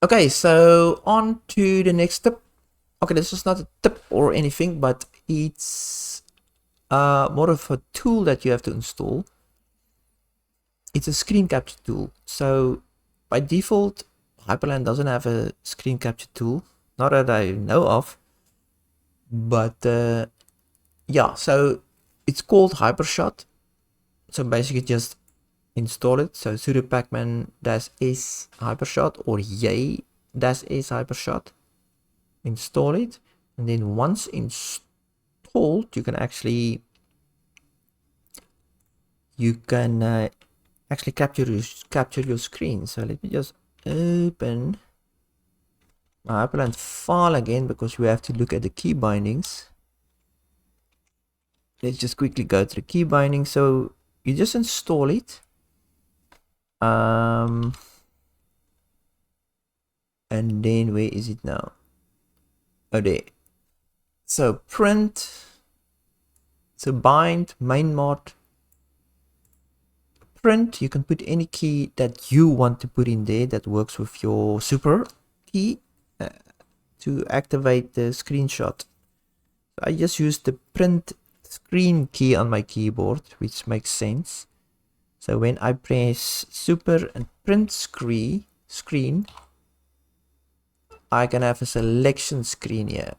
Okay, so on to the next tip. Okay, this is not a tip or anything, but it's more of a tool that you have to install. It's a screen capture tool. So by default, Hyperland doesn't have a screen capture tool, not that I know of. But yeah, so it's called Hyprshot. So basically just install it. So sudo pacman -s hypershot or yay -s hypershot. Install it, and then once installed, you can actually actually capture your screen. So let me just open my Hyperland file again because we have to look at the key bindings. Let's just quickly go to the key binding. So you just install it. And then where is it now? Oh, there. So print. So bind mainMod. Print. You can put any key that you want to put in there that works with your super key to activate the screenshot. I just use the print screen key on my keyboard, which makes sense. So when I press super and print screen, I can have a selection screen here.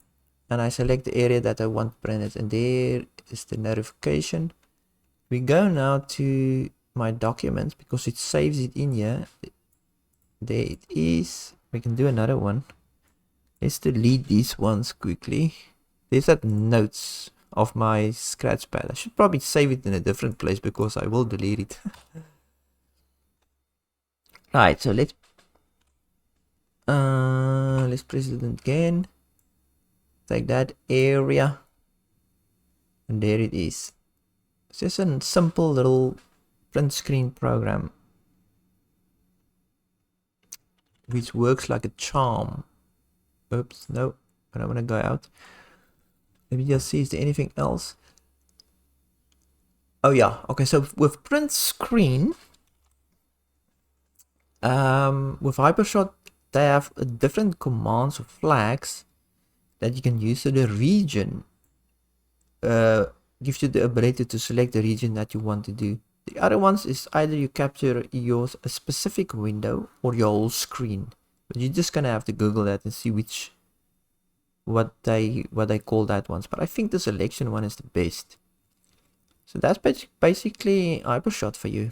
And I select the area that I want printed. And there is the notification. We go now to my documents because it saves it in here. There it is. We can do another one. Let's delete these ones quickly. There's that notes of my scratch pad. I should probably save it in a different place because I will delete it. Right, so let's press it again. Take that area, and there it is. It's just a simple little print screen program which works like a charm. Oops, no, I don't want to go out. Let me just see, is there anything else? Oh yeah, okay, so with print screen, with Hyprshot, they have different commands or flags that you can use. So the region gives you the ability to select the region that you want to do. The other ones is either you capture a specific window or your whole screen. But you're just gonna have to Google that and see what they call that ones. But I think the selection one is the best. So that's basically Hyprshot for you.